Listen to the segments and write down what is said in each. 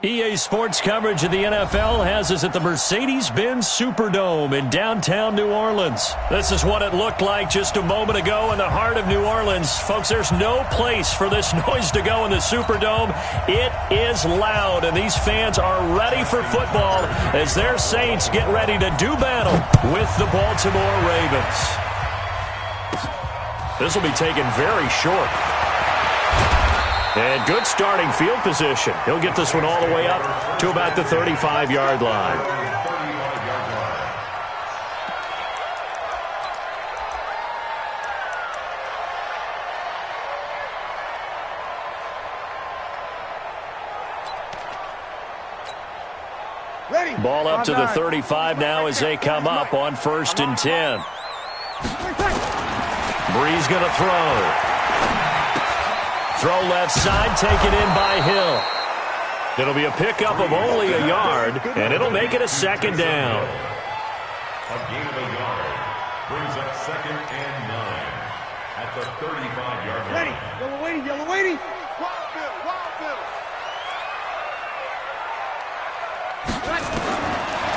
EA Sports coverage of the NFL has us at the Mercedes-Benz Superdome in downtown New Orleans. This is what it looked like just a moment ago in the heart of New Orleans. Folks, there's no place for this noise to go in the Superdome. It is loud, and these fans are ready for football as their Saints get ready to do battle with the Baltimore Ravens. This will be taken very short. And good starting field position. He'll get this one all the way up to about the 35-yard line. Ready. Ball up to the 35 now as they come up on 1st and 10. Breeze going to throw. Throw left side, taken in by Hill. It'll be a pickup of only a yard, and it'll make it a 2nd down. A gain of a yard brings up 2nd and 9 at the 35-yard line. Ready, yellow waiting, yellow waiting.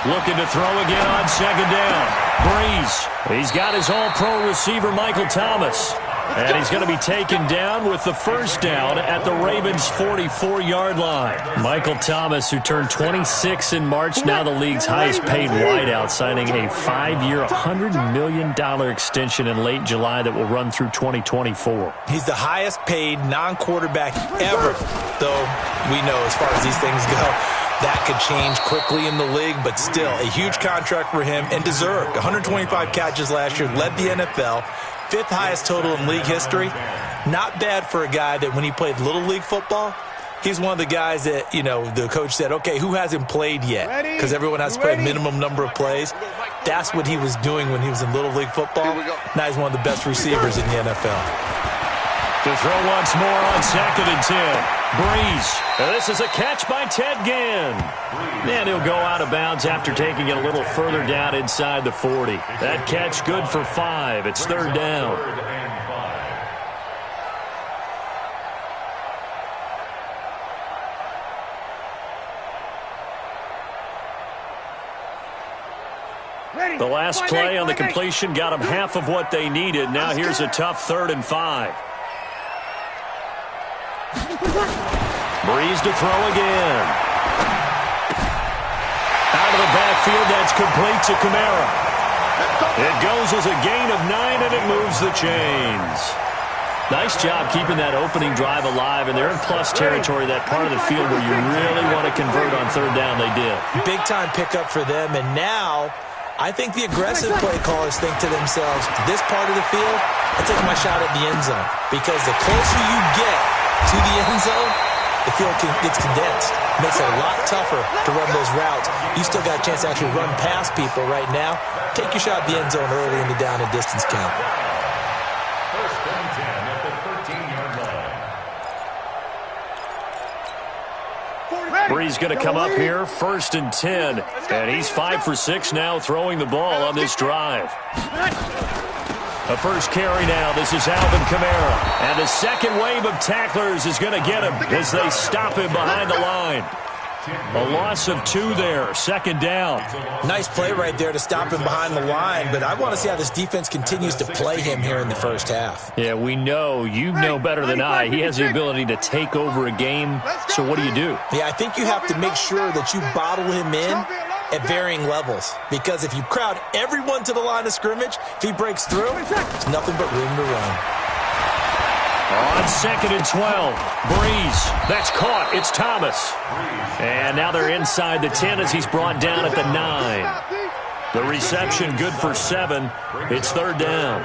Looking to throw again on 2nd down. Breeze. He's got his all-pro receiver, Michael Thomas. And he's going to be taken down with the 1st down at the Ravens' 44-yard line. Michael Thomas, who turned 26 in March, now the league's highest-paid wideout, signing a 5-year, $100 million extension in late July that will run through 2024. He's the highest-paid non-quarterback ever, though we know as far as these things go, that could change quickly in the league, but still a huge contract for him and deserved. 125 catches last year, led the NFL. 5th highest total in league history. Not bad for a guy that when he played Little League football, he's one of the guys that, you know, the coach said, okay, who hasn't played yet? Because everyone has to play a minimum number of plays. That's what he was doing when he was in Little League football. Now he's one of the best receivers in the NFL. To throw once more on 2nd and 10. Breeze. This is a catch by Ted Ginn. And he'll go out of bounds after taking it a little further down inside the 40. That catch good for 5. It's 3rd down. The last play on the completion got them half of what they needed. Now here's a tough 3rd and 5. Breeze to throw again. Out of the backfield, that's complete to Kamara. It goes as a gain of 9, and it moves the chains. Nice job keeping that opening drive alive, and they're in plus territory, that part of the field where you really want to convert on 3rd down. They did. Big-time pickup for them, and now I think the aggressive play callers think to themselves, this part of the field, I'll take my shot at the end zone, because the closer you get to the end zone, the field gets condensed. Makes it a lot tougher to run those routes. You still got a chance to actually run past people right now. Take your shot at the end zone early in the down and distance count. 1st and 10 at the 13-yard line. Breeze going to come up here, 1st and 10. And he's 5 for 6 now throwing the ball on this drive. The first carry now. This is Alvin Kamara. And the second wave of tacklers is going to get him as they stop him behind the line. A loss of 2 there. 2nd down. Nice play right there to stop him behind the line, but I want to see how this defense continues to play him here in the 1st half. Yeah, we know. You know better than I. He has the ability to take over a game. So what do you do? Yeah, I think you have to make sure that you bottle him in at varying levels, because if you crowd everyone to the line of scrimmage, if he breaks through, there's nothing but room to run. On 2nd and 12, Breeze. That's caught. It's Thomas. And now they're inside the 10 as he's brought down at the 9. The reception good for 7. It's 3rd down.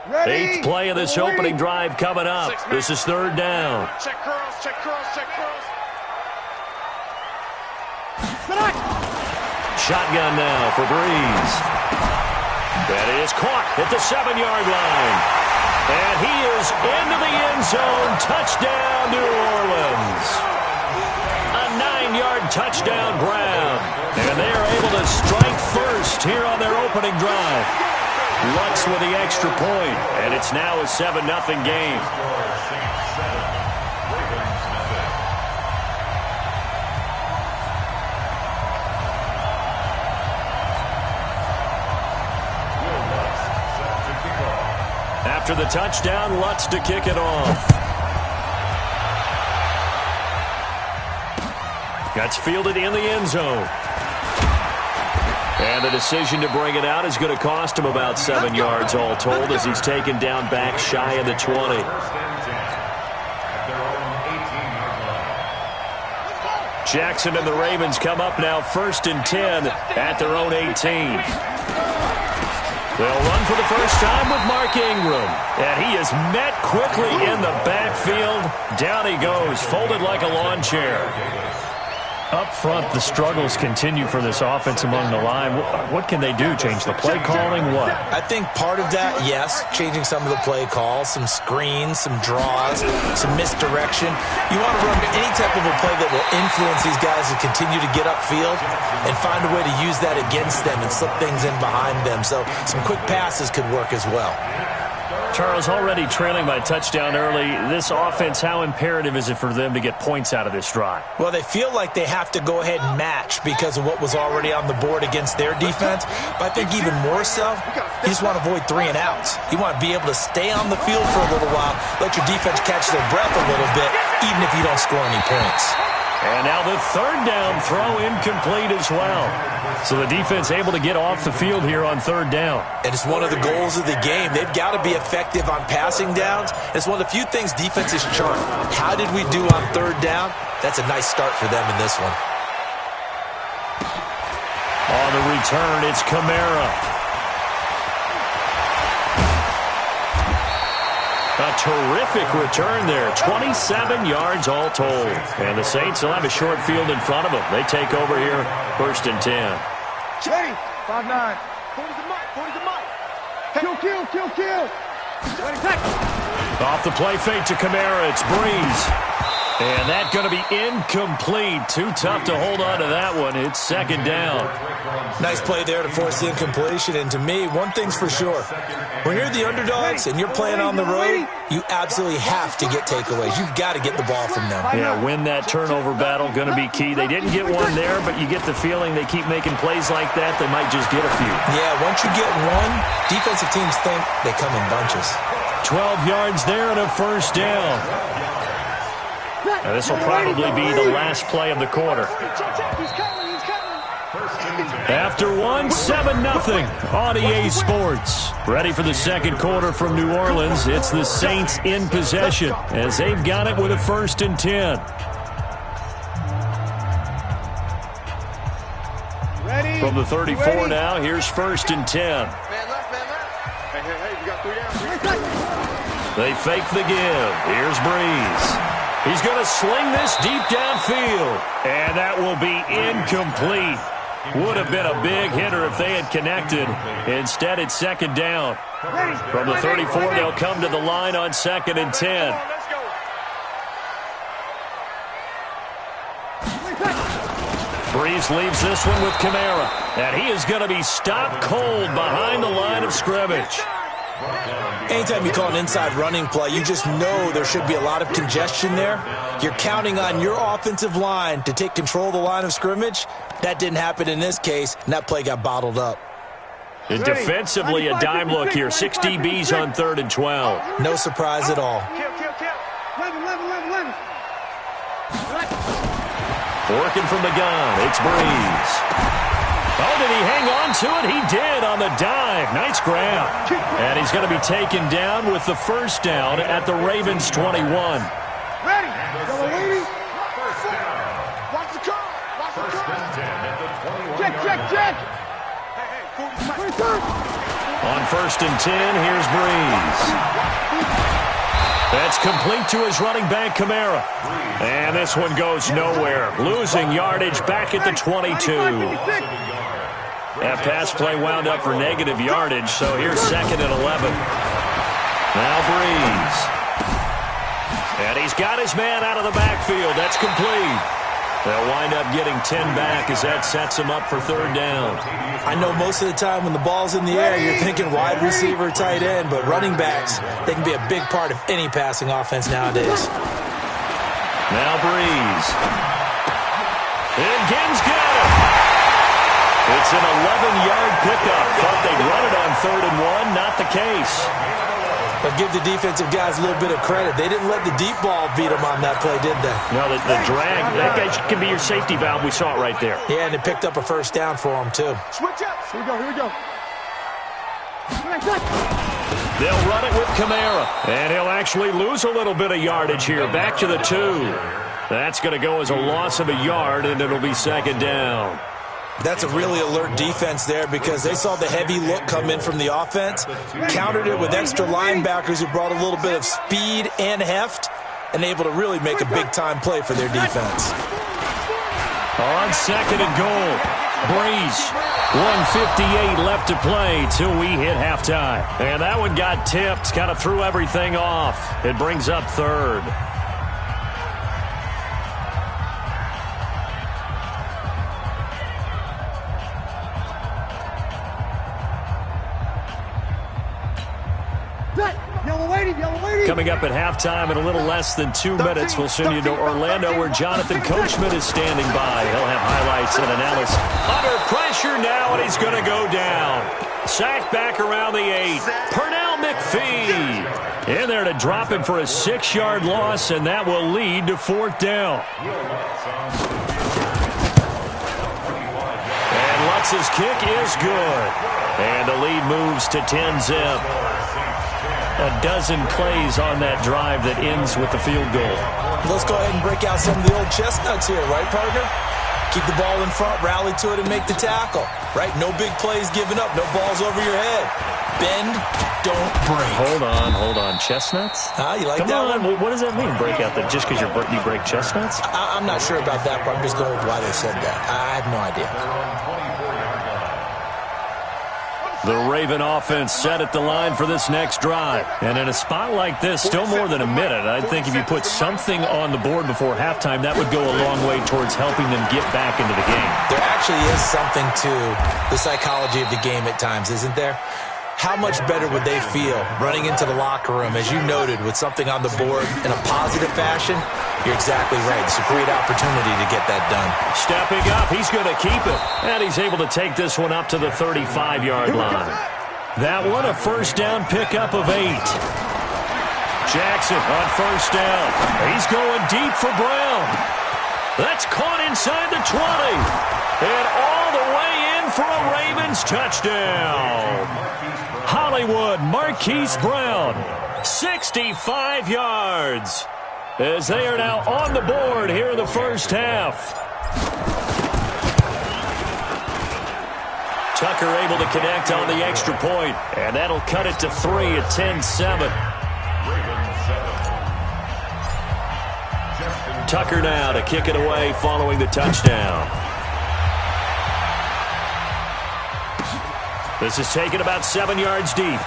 Ready. 8th play of this opening drive coming up. This is 3rd down. Check curls, check curls, check curls. Shotgun now for Breeze. That is caught at the 7-yard line. And he is into the end zone. Touchdown, New Orleans. A 9-yard touchdown grab. And they are able to strike first here on their opening drive. Lutz with the extra point, and it's now a 7-0 game. After the touchdown, Lutz to kick it off. That's fielded in the end zone. And the decision to bring it out is going to cost him about 7 yards all told as he's taken down back shy of the 20. Jackson and the Ravens come up now 1st and 10 at their own 18. They'll run for the first time with Mark Ingram. And he is met quickly in the backfield. Down he goes, folded like a lawn chair. Up front, the struggles continue for this offense among the line. What can they do? Change the play calling? What? I think part of that, yes, changing some of the play calls, some screens, some draws, some misdirection. You want to run any type of a play that will influence these guys to continue to get upfield and find a way to use that against them and slip things in behind them. So some quick passes could work as well. Charles, already trailing by touchdown early. This offense, how imperative is it for them to get points out of this drive? Well, they feel like they have to go ahead and match because of what was already on the board against their defense. But I think even more so, you just want to avoid 3 and outs. You want to be able to stay on the field for a little while, let your defense catch their breath a little bit, even if you don't score any points. And now the 3rd down throw incomplete as well. So the defense able to get off the field here on 3rd down. And it's one of the goals of the game. They've got to be effective on passing downs. It's one of the few things defenses chart. How did we do on 3rd down? That's a nice start for them in this one. On the return, it's Kamara. A terrific return there. 27 yards all told. And the Saints will have a short field in front of them. They take over here, 1st and 10. Ready? 5-9. 40's the mic. 40's the mic. Kill. Ready, back. Off the play fake to Kamara. It's Breeze. And that's going to be incomplete. Too tough to hold on to that one. It's 2nd down. Nice play there to force the incompletion. And to me, one thing's for sure. When you're the underdogs and you're playing on the road, you absolutely have to get takeaways. You've got to get the ball from them. Yeah, win that turnover battle, going to be key. They didn't get one there, but you get the feeling they keep making plays like that, they might just get a few. Yeah, once you get one, defensive teams think they come in bunches. 12 yards there and a 1st down. Now, this will probably be the last play of the quarter. After one, 7-0 on EA Sports. Ready for the 2nd quarter from New Orleans. It's the Saints in possession as they've got it with a 1st and 10. Ready? From the 34 now, here's 1st and 10. Man left. Hey, you got 3 down. They fake the give. Here's Breeze. He's going to sling this deep downfield. And that will be incomplete. Would have been a big hitter if they had connected. Instead, it's 2nd down. From the 34, they'll come to the line on 2nd and 10. Breeze leaves this one with Kamara. And he is going to be stopped cold behind the line of scrimmage. Anytime you call an inside running play, you just know there should be a lot of congestion there. You're counting on your offensive line to take control of the line of scrimmage. That didn't happen in this case, and that play got bottled up. And defensively, a dime look here. 6 DBs on 3rd and 12. No surprise at all. Working from the gun, it's Breeze. Oh, did he hang on to it? He did on the dive. Nice grab. And he's going to be taken down with the 1st down at the Ravens 21. Ready? Yellow lady. Watch the car. Check. On 1st and 10, here's Breeze. That's complete to his running back, Kamara. And this one goes nowhere. Losing yardage back at the 22. That pass play wound up for negative yardage, so here's 2nd and 11. Now Breeze. And he's got his man out of the backfield. That's complete. They'll wind up getting 10 back as that sets them up for third down. I know most of the time when the ball's in the air, you're thinking wide receiver, tight end, but running backs, they can be a big part of any passing offense nowadays. Now Breeze. And Gibbs got it. It's an 11-yard pickup. Thought they'd run it on 3rd and 1. Not the case. But give the defensive guys a little bit of credit. They didn't let the deep ball beat them on that play, did they? No, the drag, that guy can be your safety valve. We saw it right there. Yeah, and they picked up a first down for them, too. Switch up. Here we go. They'll run it with Kamara. And he'll actually lose a little bit of yardage here. Back to the 2. That's going to go as a loss of a yard, and it'll be 2nd down. That's a really alert defense there because they saw the heavy look come in from the offense, countered it with extra linebackers who brought a little bit of speed and heft, and able to really make a big-time play for their defense. On 2nd and goal, Breeze. 1:58 left to play till we hit halftime. And that one got tipped, kind of threw everything off. It brings up 3rd. Coming up at halftime in a little less than 2 minutes, we'll send you to Orlando where Jonathan Coachman is standing by. He'll have highlights and analysis. Under pressure now, and he's going to go down. Sacked back around the 8. Pernell McPhee in there to drop him for a 6-yard loss, and that will lead to 4th down. And Lutz's kick is good. And the lead moves to 10-zip. A dozen plays on that drive that ends with the field goal. Let's go ahead and break out some of the old chestnuts here, right, partner? Keep the ball in front, rally to it, and make the tackle, right? No big plays given up, no balls over your head. Bend, don't break. Hold on. Chestnuts? You like Come that on. one? What does that mean, break out? That just because you break chestnuts? I'm not sure about that, but I'm just going with why they said that. I have no idea. The Raven offense set at the line for this next drive. And in a spot like this, still more than a minute, I think if you put something on the board before halftime, that would go a long way towards helping them get back into the game. There actually is something to the psychology of the game at times, isn't there? How much better would they feel running into the locker room, as you noted, with something on the board in a positive fashion? You're exactly right. It's a great opportunity to get that done. Stepping up, he's going to keep it. And he's able to take this one up to the 35-yard line. That one, a first down pickup of 8. Jackson on first down. He's going deep for Brown. That's caught inside the 20. And all the way in for a Ravens touchdown. Hollywood Marquise Brown, 65 yards, as they are now on the board here in the first half. Tucker able to connect on the extra point, and that'll cut it to 3 at 10-7. Tucker now to kick it away following the touchdown. This is taken about 7 yards deep.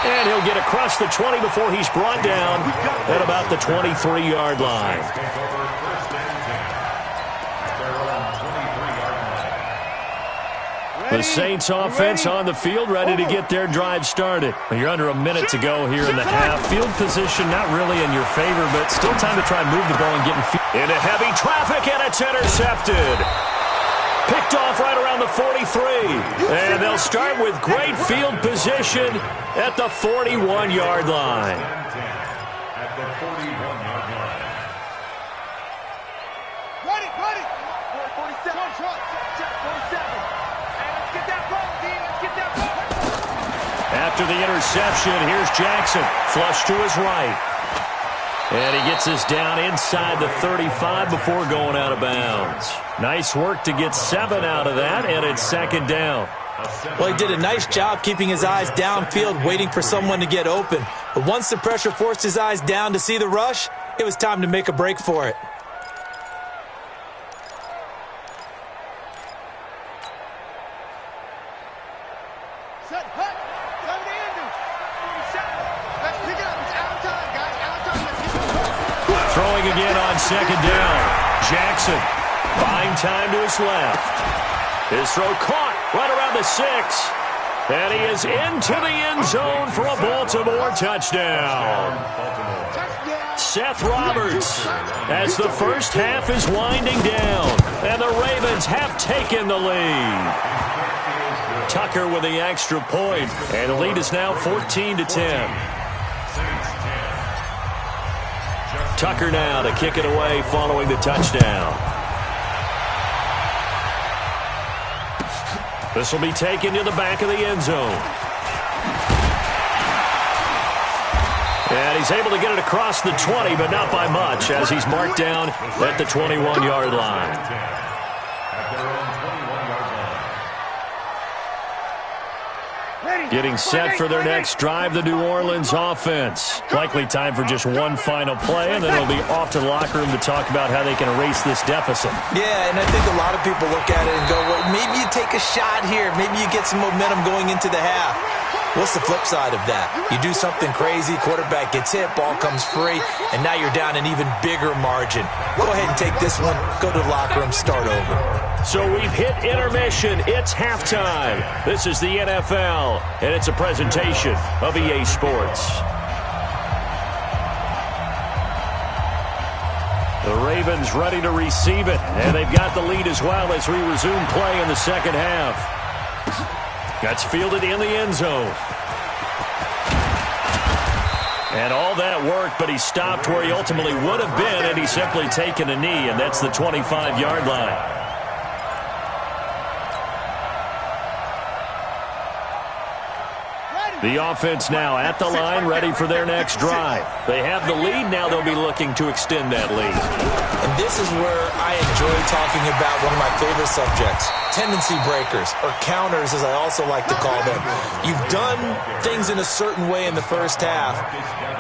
And he'll get across the 20 before he's brought down at about the 23-yard line. The Saints offense on the field, ready to get their drive started. You're under a minute to go here in the half. Field position not really in your favor, but still time to try and move the ball and get into heavy traffic, and it's intercepted. Picked off right around the 43. And they'll start with great field position at the 41-yard line. At the 41-yard line. Ready. 47. 47. And let's get that ball, Dean. Let's get that ball. After the interception, here's Jackson. Flush to his right. And he gets us down inside the 35 before going out of bounds. Nice work to get 7 out of that, and it's 2nd down. Well, he did a nice job keeping his eyes downfield, waiting for someone to get open. But once the pressure forced his eyes down to see the rush, it was time to make a break for it. Set, hut. Go to Andrews. 47. Let's pick it up. It's out of time, guys. Out of time. Let's get it. Throwing again on second down. Jackson buying time to his left. His throw caught right around the 6. And he is into the end zone for a Baltimore touchdown. Seth Roberts, as the first half is winding down, and the Ravens have taken the lead. Tucker with the extra point, and the lead is now 14-10. Tucker now to kick it away following the touchdown. This will be taken to the back of the end zone. And he's able to get it across the 20, but not by much, as he's marked down at the 21-yard line. Getting set for their next drive, the New Orleans offense. Likely time for just one final play, and then they'll be off to the locker room to talk about how they can erase this deficit. Yeah, and I think a lot of people look at it and go, well, maybe you take a shot here. Maybe you get some momentum going into the half. What's the flip side of that? You do something crazy, quarterback gets hit, ball comes free, and now you're down an even bigger margin. Go ahead and take this one, go to the locker room, start over. So we've hit intermission. It's halftime. This is the NFL, and it's a presentation of EA Sports. The Ravens ready to receive it, and they've got the lead as well as we resume play in the second half. That's fielded in the end zone. And all that work, but he stopped where he ultimately would have been, and he's simply taken a knee, and that's the 25-yard line. The offense now at the line, ready for their next drive. They have the lead. Now they'll be looking to extend that lead. And this is where I enjoy talking about one of my favorite subjects, tendency breakers, or counters, as I also like to call them. You've done things in a certain way in the first half,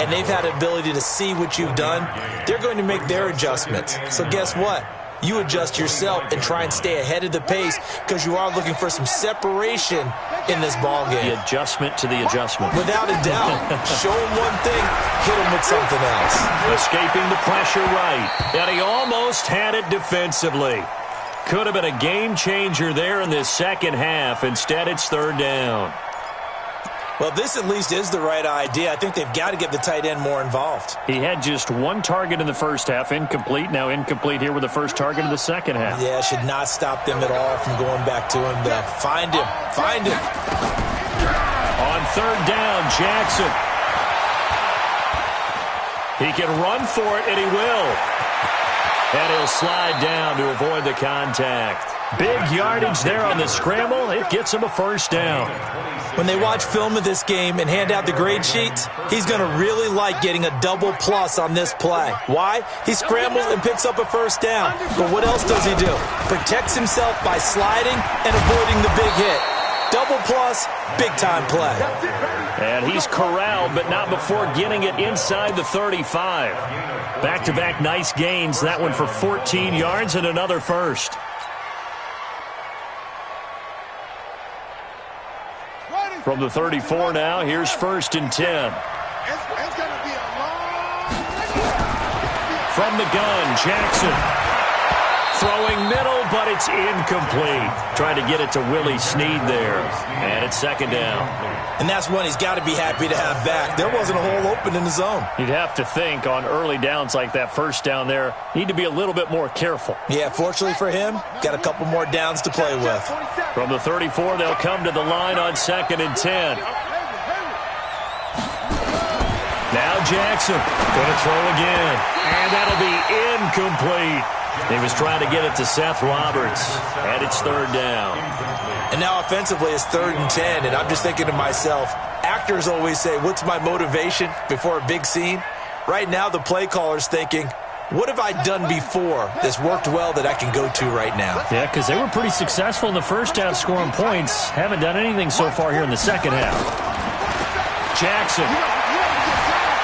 and they've had the ability to see what you've done. They're going to make their adjustments. So guess what? You adjust yourself and try and stay ahead of the pace because you are looking for some separation in this ball game. The adjustment to the adjustment. Without a doubt. Show him one thing, hit him with something else. Escaping the pressure right. And he almost had it defensively. Could have been a game changer there in this second half. Instead, it's third down. Well, this at least is the right idea. I think they've got to get the tight end more involved. He had just one target in the first half, incomplete. Now incomplete here with the first target of the second half. Yeah, should not stop them at all from going back to him. Find him. Find him. On third down, Jackson. He can run for it, and he will. And he'll slide down to avoid the contact. Big yardage there on the scramble. It gets him a first down. When they watch film of this game and hand out the grade sheets, he's going to really like getting a double plus on this play. Why? He scrambles and picks up a first down. But what else does he do? Protects himself by sliding and avoiding the big hit. Double plus, big-time play. And he's corralled, but not before getting it inside the 35. Back-to-back nice gains. That one for 14 yards and another first. From the 34 now, here's 1st and 10. From the gun, Jackson. Throwing middle, but it's incomplete. Trying to get it to Willie Snead there. And it's second down. And that's one he's got to be happy to have back. There wasn't a hole open in the zone. You'd have to think on early downs like that first down there, need to be a little bit more careful. Yeah, fortunately for him, got a couple more downs to play with. From the 34, they'll come to the line on 2nd and 10. Now Jackson going to throw again. And that'll be incomplete. He was trying to get it to Seth Roberts. And it's third down. And now offensively it's 3rd and 10. And I'm just thinking to myself, actors always say, what's my motivation before a big scene? Right now the play caller's thinking, what have I done before that's worked well that I can go to right now? Yeah, because they were pretty successful in the first half scoring points. Haven't done anything so far here in the second half. Jackson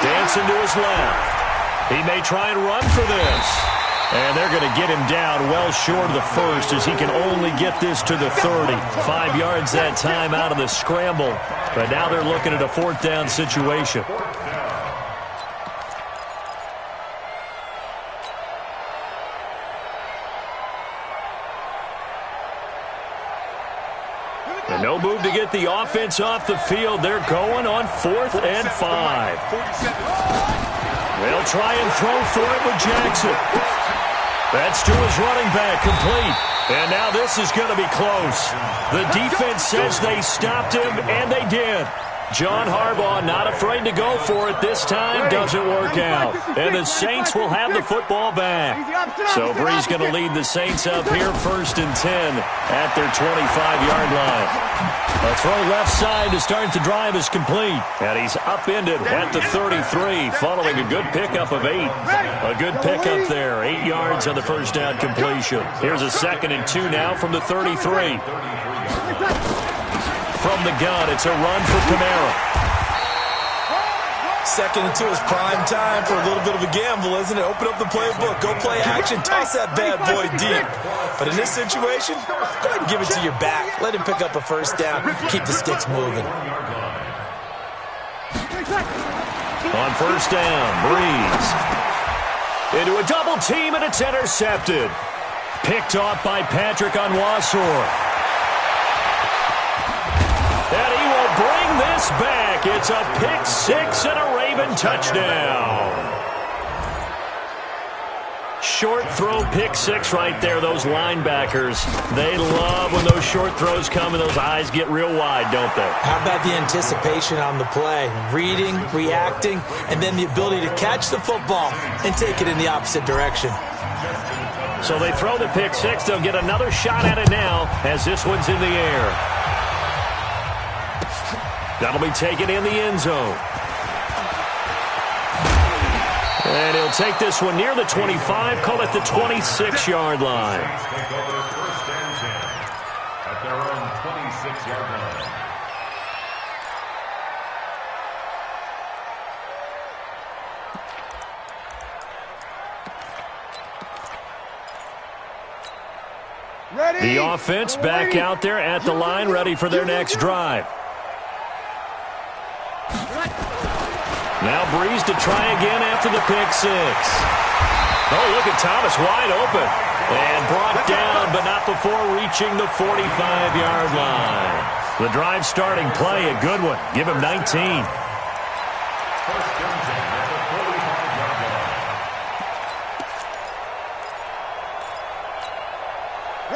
dancing to his left. He may try and run for this. And they're going to get him down well short of the first as he can only get this to the 30. 5 yards that time out of the scramble. But now they're looking at a 4th down situation. And no move to get the offense off the field. They're going on 4th and 5. They'll try and throw for it with Jackson. That's to his running back, complete. And now this is going to be close. The defense says they stopped him, and they did. John Harbaugh not afraid to go for it this time. Doesn't work out. And the Saints will have the football back. So Bree's going to lead the Saints up here 1st and 10 at their 25-yard line. A throw left side to start the drive is complete. And he's upended at the 33 following a good pickup of 8. A good pickup there. 8 yards on the first down completion. Here's a 2nd and 2 now from the 33. From the gun, it's a run for Kamara. 2nd and 2 is prime time for a little bit of a gamble, isn't it? Open up the playbook, go play action, toss that bad boy deep. But in this situation, go ahead and give it to your back. Let him pick up a first down. Keep the sticks moving. On first down, Breeze. Into a double team, and it's intercepted. Picked off by Patrick Onwuasor. And he will bring this back. It's a pick 6 and a Raven touchdown. Short throw pick 6 right there. Those linebackers, they love when those short throws come and those eyes get real wide, don't they? How about the anticipation on the play? Reading, reacting, and then the ability to catch the football and take it in the opposite direction. So they throw the pick 6. They'll get another shot at it now as this one's in the air. That'll be taken in the end zone. And he'll take this one near the 25, call it the 26-yard line. Take over 1st and 10 at their own 26-yard line. The offense back out there at the line, ready for their next drive. Now Breeze to try again after the pick 6. Oh, look at Thomas wide open. And brought down, but not before reaching the 45-yard line. The drive starting play, a good one. Give him 19.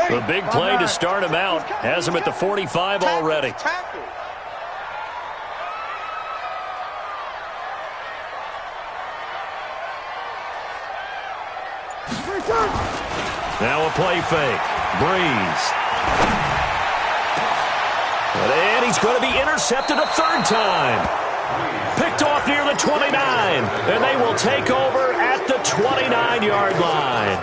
The big play to start him out has him at the 45 already. Now a play fake. Breeze. And he's going to be intercepted a 3rd time. Picked off near the 29. And they will take over at the 29-yard line.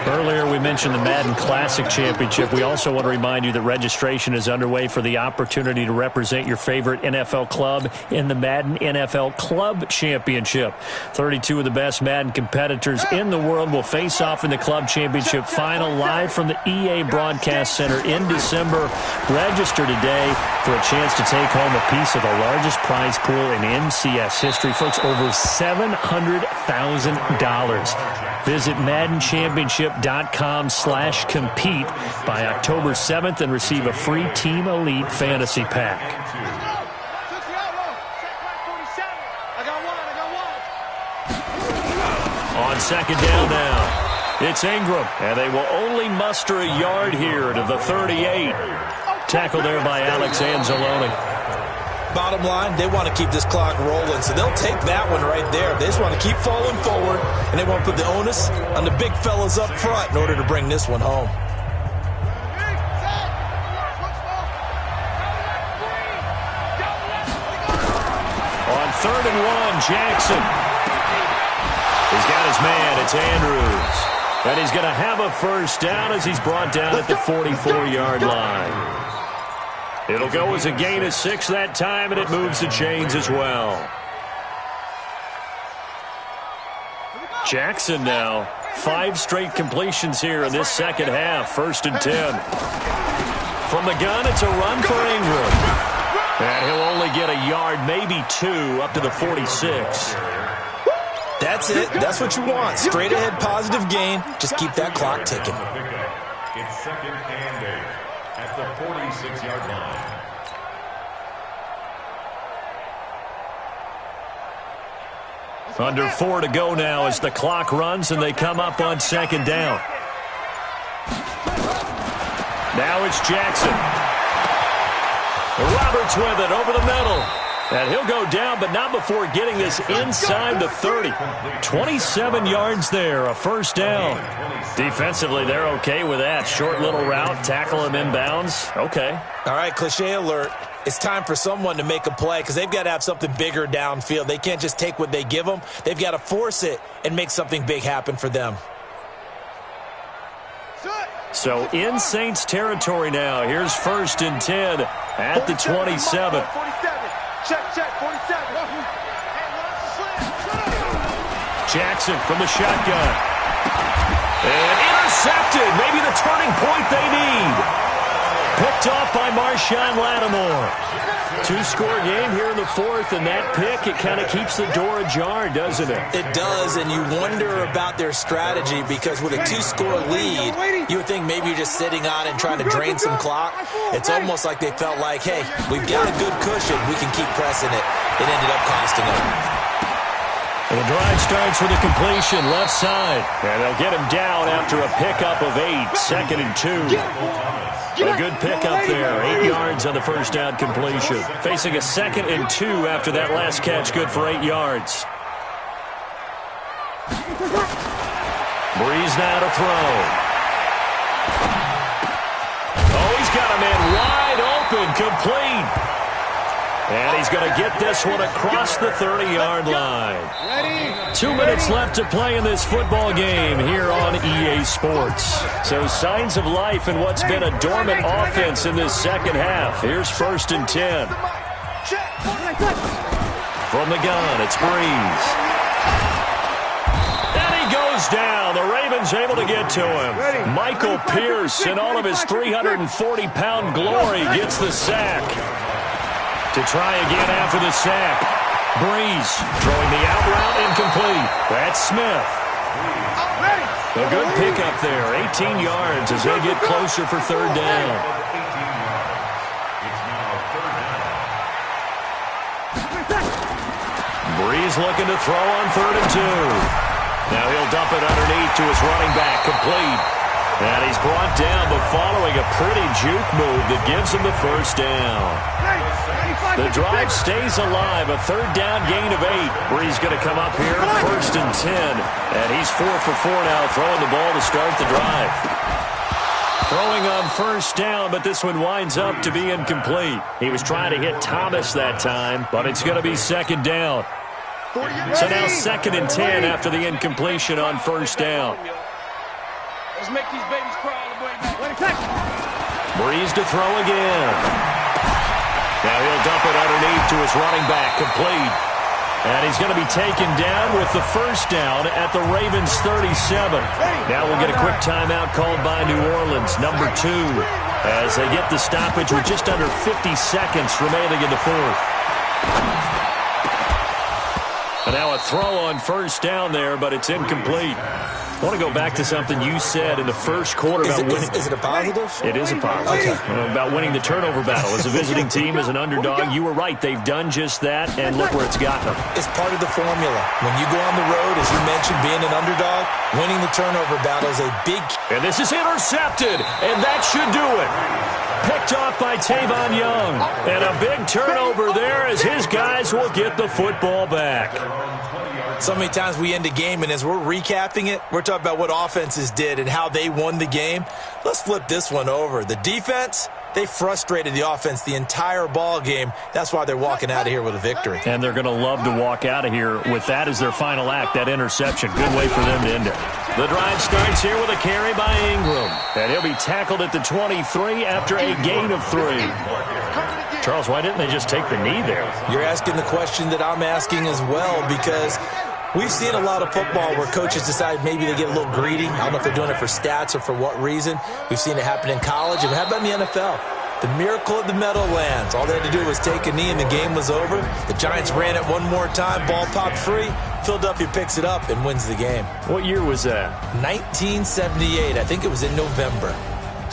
Earlier, we mentioned the Madden Classic Championship. We also want to remind you that registration is underway for the opportunity to represent your favorite NFL club in the Madden NFL Club Championship. 32 of the best Madden competitors in the world will face off in the Club Championship final live from the EA Broadcast Center in December. Register today for a chance to take home a piece of the largest prize pool in MCS history. Folks, over $700,000. Visit MaddenChampionship.com/compete by October 7th and receive a free Team Elite Fantasy Pack. On 2nd down now, it's Ingram, and they will only muster a yard here to the 38. Tackle there by Alex Anzalone. Bottom line, they want to keep this clock rolling, so they'll take that one right there. They just want to keep falling forward, and they want to put the onus on the big fellas up front in order to bring this one home. On 3rd and 1, Jackson. He's got his man. It's Andrews. And he's going to have a first down as he's brought down at the 44-yard line. It'll go as a gain of 6 that time, and it moves the chains as well. Jackson now, 5 straight completions here in this second half. 1st and 10. From the gun, it's a run for Ingram. And he'll only get a yard, maybe 2, up to the 46. That's it. That's what you want. Straight ahead positive gain. Just keep that clock ticking. It's 2nd and 8. at the 46-yard line. Under 4 to go now as the clock runs and they come up on second down. Now it's Jackson. Roberts with it over the middle. And he'll go down, but not before getting this inside the 30. 27 yards there, a first down. Defensively, they're okay with that. Short little route, tackle him inbounds. Okay. All right, cliche alert. It's time for someone to make a play because they've got to have something bigger downfield. They can't just take what they give them. They've got to force it and make something big happen for them. So in Saints territory now. Here's 1st and 10 at the 27. Check, 47. Jackson from the shotgun. And intercepted. Maybe the turning point they need. Picked off by Marshawn Lattimore. 2-score game here in the 4th, and that pick, it kind of keeps the door ajar, doesn't it? It does, and you wonder about their strategy because with a 2-score lead, you would think maybe you're just sitting on it and trying to drain some clock. It's almost like they felt like, hey, we've got a good cushion. We can keep pressing it. It ended up costing them. And the drive starts with a completion left side. And they'll get him down after a pickup of 8. 2nd and 2. A good pickup there. 8 yards on the first down completion. Facing a 2nd and 2 after that last catch. Good for 8 yards. Breeze now to throw. Oh, he's got a man wide open. Complete. And he's going to get this one across the 30-yard line. 2 minutes left to play in this football game here on EA Sports. So signs of life in what's been a dormant offense in this second half. Here's 1st and 10. From the gun, it's Breeze. And he goes down. The Ravens able to get to him. Michael Pierce, in all of his 340-pound glory, gets the sack. To try again after the sack. Breeze throwing the out route incomplete. That's Smith. A good pickup there. 18 yards as they get closer for 3rd down. Breeze looking to throw on 3rd and 2. Now he'll dump it underneath to his running back. Complete. And he's brought down, but following a pretty juke move that gives him the first down. The drive stays alive. A 3rd down gain of 8. Breeze going to come up here, 1st and 10. And he's 4 for 4 now, throwing the ball to start the drive. Throwing on 1st down, but this one winds up to be incomplete. He was trying to hit Thomas that time, but it's going to be 2nd down. So now 2nd and 10 after the incompletion on 1st down. Let's make these babies crawl all the way back. Breeze to throw again. Now he'll dump it underneath to his running back. Complete. And he's going to be taken down with the first down at the Ravens 37. Now we'll get a quick timeout called by New Orleans, number 2, as they get the stoppage with just under 50 seconds remaining in the 4th. And now a throw on 1st down there, but it's incomplete. I want to go back to something you said in the first quarter about winning. Is it a positive? It is a positive. Okay. About winning the turnover battle. As a visiting team, as an underdog, you were right. They've done just that, and look where it's gotten them. It's part of the formula. When you go on the road, as you mentioned, being an underdog, winning the turnover battle is a big... And this is intercepted, and that should do it. Picked off by Tavon Young. And a big turnover there as his guys will get the football back. So many times we end a game, and as we're recapping it, we're talking about what offenses did and how they won the game. Let's flip this one over. The defense, they frustrated the offense the entire ball game. That's why they're walking out of here with a victory. And they're going to love to walk out of here with that as their final act, that interception. Good way for them to end it. The drive starts here with a carry by Ingram. And he'll be tackled at the 23 after a gain of 3. Charles, why didn't they just take the knee there? You're asking the question that I'm asking as well, because we've seen a lot of football where coaches decide maybe they get a little greedy. I don't know if they're doing it for stats or for what reason. We've seen it happen in college. And how about in the NFL? The miracle of the Meadowlands. All they had to do was take a knee and the game was over. The Giants ran it one more time. Ball popped free. Philadelphia picks it up and wins the game. What year was that? 1978. I think it was in November.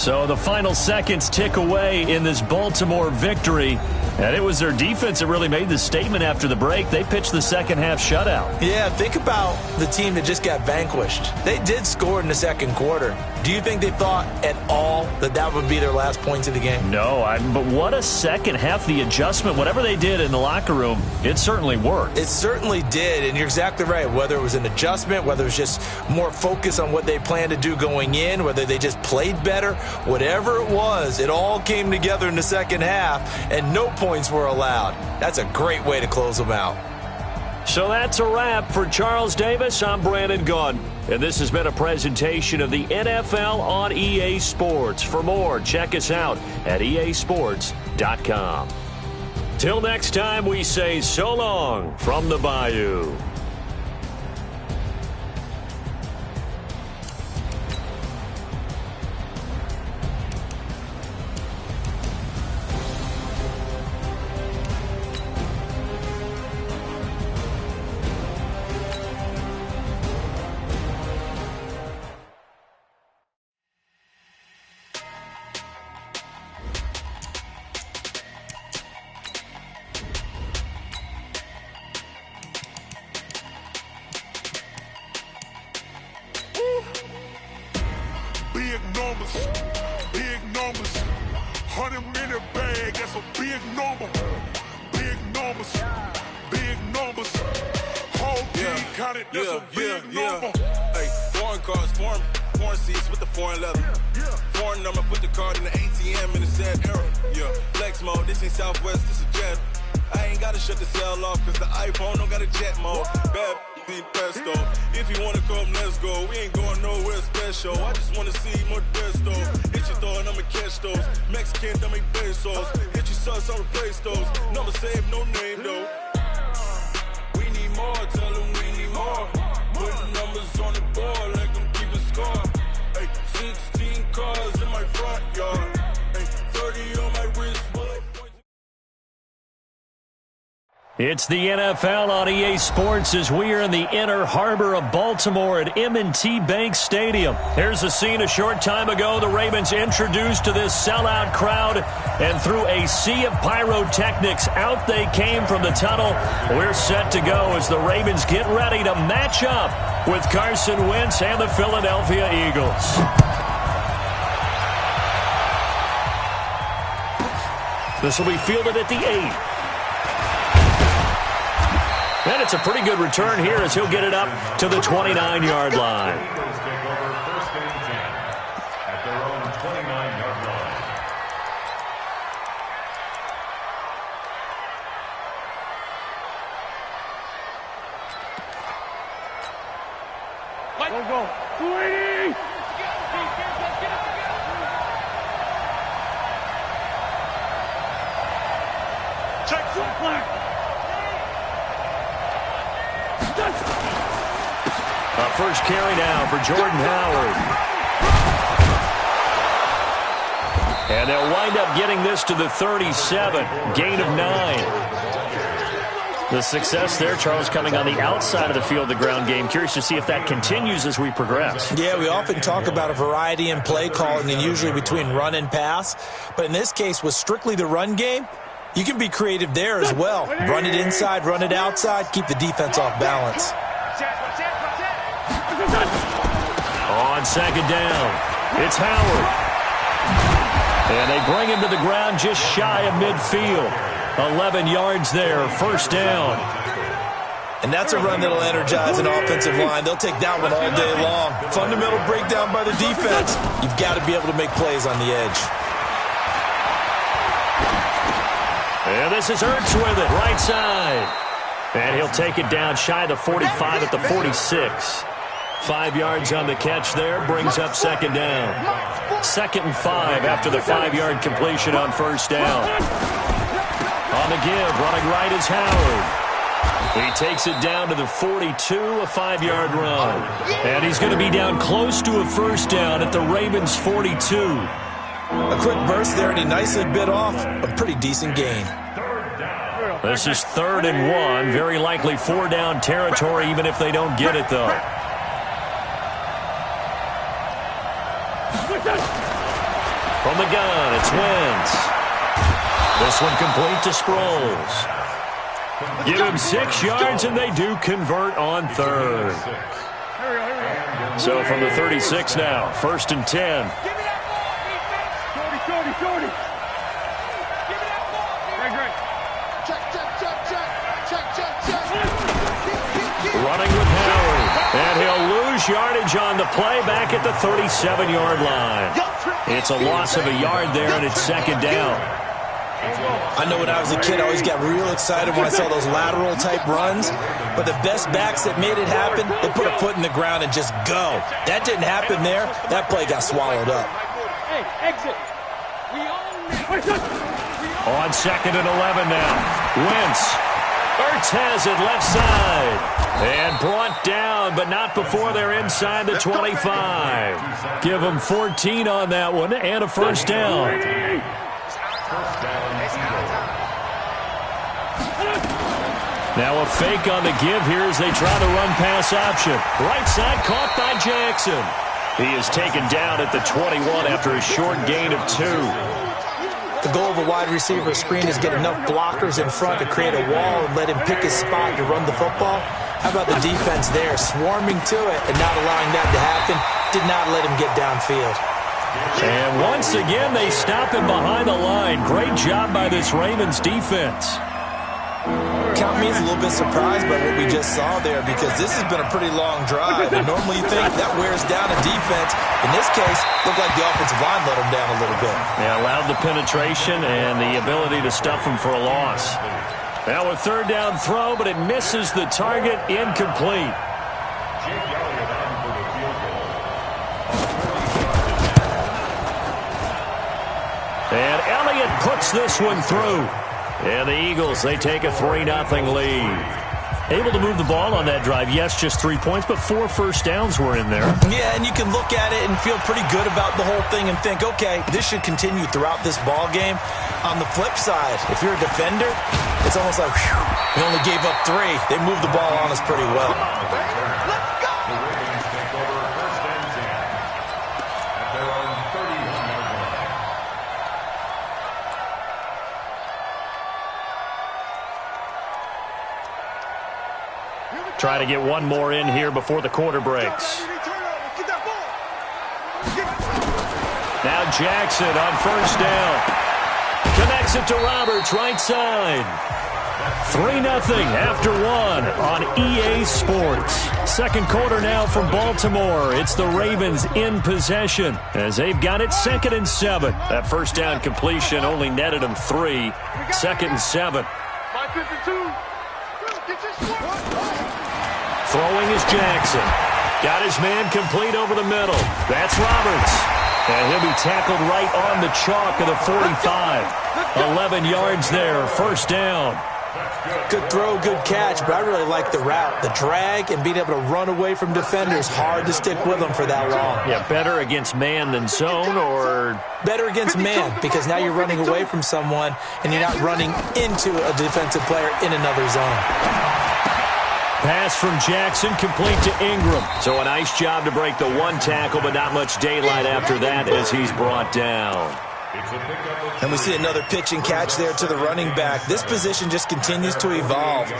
So the final seconds tick away in this Baltimore victory. And it was their defense that really made the statement after the break. They pitched the second half shutout. Yeah, think about the team that just got vanquished. They did score in the second quarter. Do you think they thought at all that that would be their last points of the game? No, but what a second half. The adjustment, whatever they did in the locker room, it certainly worked. It certainly did, and you're exactly right. Whether it was an adjustment, whether it was just more focus on what they planned to do going in, whether they just played better, whatever it was, it all came together in the second half, and no points were allowed. That's a great way to close them out. So that's a wrap for Charles Davis. I'm Brandon Gunn, and this has been a presentation of the NFL on EA Sports. For more, check us out at easports.com. Till next time, we say so long from the Bayou. Big numbers, 100 in a bag, that's a big number. Big numbers, whole team counted, that's a big number. Hey, foreign cars, foreign seats with the foreign leather. Foreign number, put the card in the ATM in the sad era. Yeah, flex mode, this ain't Southwest, this a jet. I ain't gotta shut the cell off, cause the iPhone don't got a jet mode. Bad in pesto. If you wanna come, let's go. We ain't going nowhere special. I just wanna see more pesto. Hit your thought, I'ma catch those. Mexican, don't make pesos. Hit your sauce, I'll replace those. Number save, no name though. We need more, tell them we need more. Putting numbers on the board like I'm keeping score. Hey, 16 cars in my front yard. Hey, 30 on my wrist. It's the NFL on EA Sports as we are in the inner harbor of Baltimore at M&T Bank Stadium. Here's a scene a short time ago. The Ravens introduced to this sellout crowd, and through a sea of pyrotechnics, out they came from the tunnel. We're set to go as the Ravens get ready to match up with Carson Wentz and the Philadelphia Eagles. This will be fielded at the 8. And it's a pretty good return here as he'll get it up to the 29-yard line. Eagles take over first and 10 at their own 29-yard line. Go. 280! Check the flag. A first carry now for Jordan Howard. And they'll wind up getting this to the 37. Gain of 9. The success there, Charles, coming on the outside of the field, the ground game. Curious to see if that continues as we progress. Yeah, we often talk about a variety in play calling and usually between run and pass. But in this case, with strictly the run game, you can be creative there as well. Run it inside, run it outside, keep the defense off balance. On second down, it's Howard. And they bring him to the ground just shy of midfield. 11 yards there, first down. And that's a run that'll energize an offensive line. They'll take that one all day long. Fundamental breakdown by the defense. You've got to be able to make plays on the edge. And this is Ertz with it, right side. And he'll take it down shy of the 45 at the 46. 5 yards on the catch there, brings up second down. 2nd and 5 after the 5-yard completion on first down. On the give, running right is Howard. He takes it down to the 42, a 5-yard run. And he's going to be down close to a first down at the Ravens' 42. A quick burst there, and he nicely bit off a pretty decent gain. This is 3rd and 1. Very likely 4-down territory, even if they don't get it, though. From the gun, it's Wentz. This one complete to Sproles. Give him 6 yards, and they do convert on third. So from the 36 now, 1st and 10. Running with Howard, and he'll lose yardage on the play back at the 37-yard line. It's a loss of a yard there, and it's 2nd down. I know when I was a kid, I always got real excited when I saw those lateral-type runs. But the best backs that made it happen, they put a foot in the ground and just go. That didn't happen there. That play got swallowed up. Hey, exit. On 2nd and 11 now. Wentz. Ertz has it left side. And brought down, but not before they're inside the 25. Give them 14 on that one and a 1st down. Now a fake on the give here as they try to run pass option. Right side caught by Jackson. He is taken down at the 21 after a short gain of 2. The goal of a wide receiver screen is get enough blockers in front to create a wall and let him pick his spot to run the football. How about the defense there, swarming to it and not allowing that to happen? Did not let him get downfield. And once again, they stop him behind the line. Great job by this Ravens defense. Count me as a little bit surprised by what we just saw there because this has been a pretty long drive. And normally you think that wears down a defense. In this case, looked like the offensive line let them down a little bit. Yeah, allowed the penetration and the ability to stuff him for a loss. Now a 3rd down throw, but it misses the target, incomplete. And Elliott puts this one through. And the Eagles, they take a 3-0 lead. Able to move the ball on that drive. Yes, just 3 points, but 4 first downs were in there. Yeah, and you can look at it and feel pretty good about the whole thing and think, okay, this should continue throughout this ball game. On the flip side, if you're a defender, it's almost like, whew, we only gave up 3. They moved the ball on us pretty well. Try to get one more in here before the quarter breaks. Now Jackson on 1st down. Connects it to Roberts, right side. 3-0 after 1 on EA Sports. 2nd quarter now from Baltimore. It's the Ravens in possession as they've got it 2nd and 7. That 1st down completion only netted them 3. 2nd and 7. Throwing is Jackson. Got his man complete over the middle. That's Roberts. And he'll be tackled right on the chalk of the 45. 11 yards there, 1st down. Good throw, good catch, but I really like the route. The drag and being able to run away from defenders, hard to stick with them for that long. Yeah, better against man than zone, or? Better against man, because now you're running away from someone and you're not running into a defensive player in another zone. Pass from Jackson, complete to Ingram. So a nice job to break the 1 tackle, but not much daylight after that as he's brought down. And we see another pitch and catch there to the running back. This position just continues to evolve.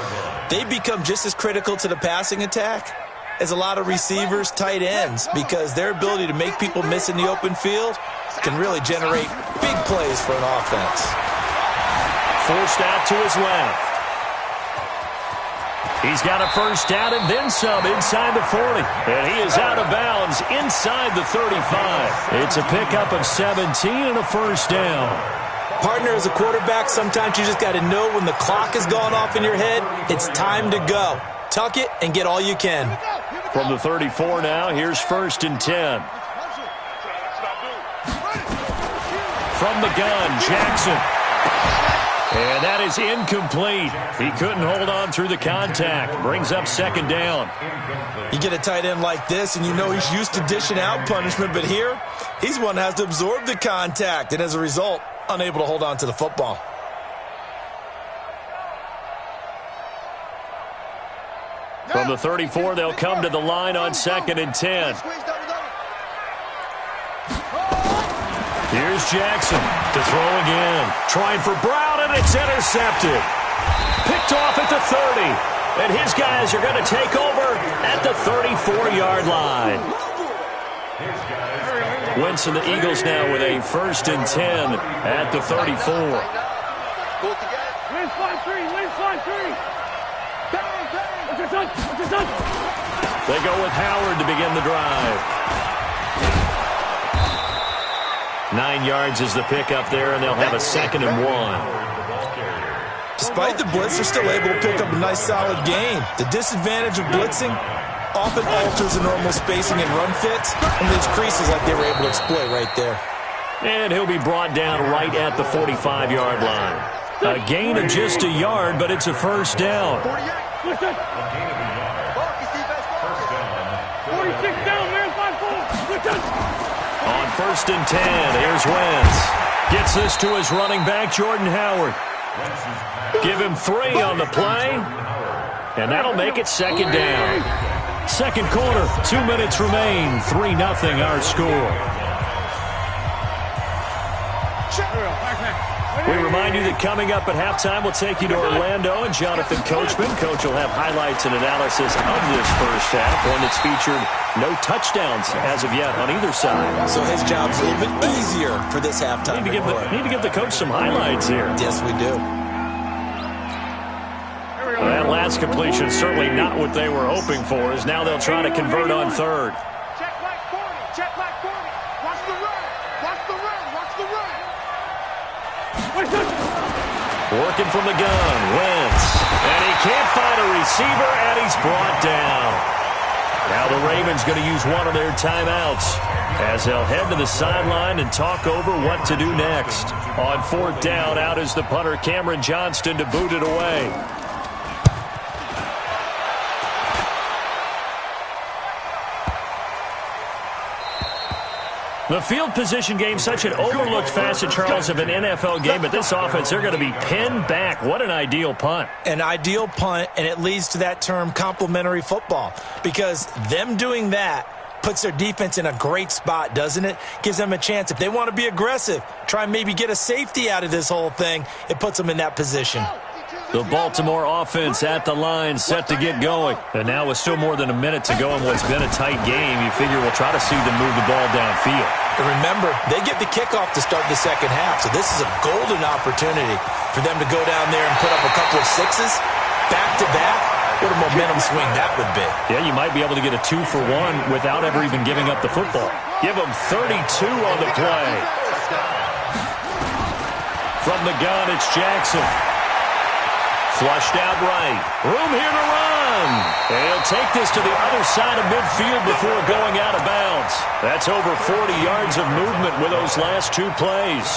They become just as critical to the passing attack as a lot of receivers, tight ends, because their ability to make people miss in the open field can really generate big plays for an offense. Forced out to his left. He's got a 1st down and then some inside the 40. And he is out of bounds inside the 35. It's a pickup of 17 and a 1st down. Partner, as a quarterback, sometimes you just got to know when the clock has gone off in your head, it's time to go. Tuck it and get all you can. From the 34 now, here's 1st and 10. From the gun, Jackson. And that is incomplete. He couldn't hold on through the contact. Brings up 2nd down. You get a tight end like this, and you know he's used to dishing out punishment, but here, he's one that has to absorb the contact, and as a result, unable to hold on to the football. From the 34, they'll come to the line on 2nd and 10. Here's Here's Jackson to throw again. Trying for Brown, and it's intercepted. Picked off at the 30. And his guys are going to take over at the 34-yard line. Wentz and the Eagles now with a 1st and 10 at the 34. Wins 5-3. Wins 5-3. They go with Howard to begin the drive. 9 yards is the pickup there, and they'll have a 2nd and 1. Despite the blitz, they're still able to pick up a nice, solid gain. The disadvantage of blitzing often alters the normal spacing and run fits, and these creases like they were able to exploit right there. And he'll be brought down right at the 45-yard line. A gain of just a yard, but it's a 1st down. 46 down, man. 5-4. On 1st and 10, here's Wentz. Gets this to his running back, Jordan Howard. Give him 3 on the play, and that'll make it 2nd down. 2nd quarter, 2 minutes remain, 3-0 our score. We remind you that coming up at halftime, we'll take you to Orlando and Jonathan Coachman. Coach will have highlights and analysis of this first half, one that's featured no touchdowns as of yet on either side. So his job's a little bit easier for this halftime. Need to give the coach some highlights here. Yes, we do. That last completion certainly not what they were hoping for, as now they'll try to convert on 3rd. Check like 40. Check like 40. Watch the run. Watch the run. Watch the run. Working from the gun, Wentz. And he can't find a receiver, and he's brought down. Now the Ravens going to use one of their timeouts as they'll head to the sideline and talk over what to do next. On 4th down, out is the punter, Cameron Johnston, to boot it away. The field position game, such an overlooked facet, Charles, of an NFL game, but this offense, they're going to be pinned back. What an ideal punt. An ideal punt, and it leads to that term complementary football, because them doing that puts their defense in a great spot, doesn't it? Gives them a chance. If they want to be aggressive, try and maybe get a safety out of this whole thing, it puts them in that position. The Baltimore offense at the line, set to get going. And now with still more than a minute to go in what's been a tight game, you figure we'll try to see them move the ball downfield. And remember, they get the kickoff to start the 2nd half, so this is a golden opportunity for them to go down there and put up a couple of 6s back-to-back. What a momentum swing that would be. Yeah, you might be able to get a 2-for-1 without ever even giving up the football. Give them 32 on the play. From the gun, it's Jackson. Flushed out right. Room here to run. And he'll take this to the other side of midfield before going out of bounds. That's over 40 yards of movement with those last 2 plays.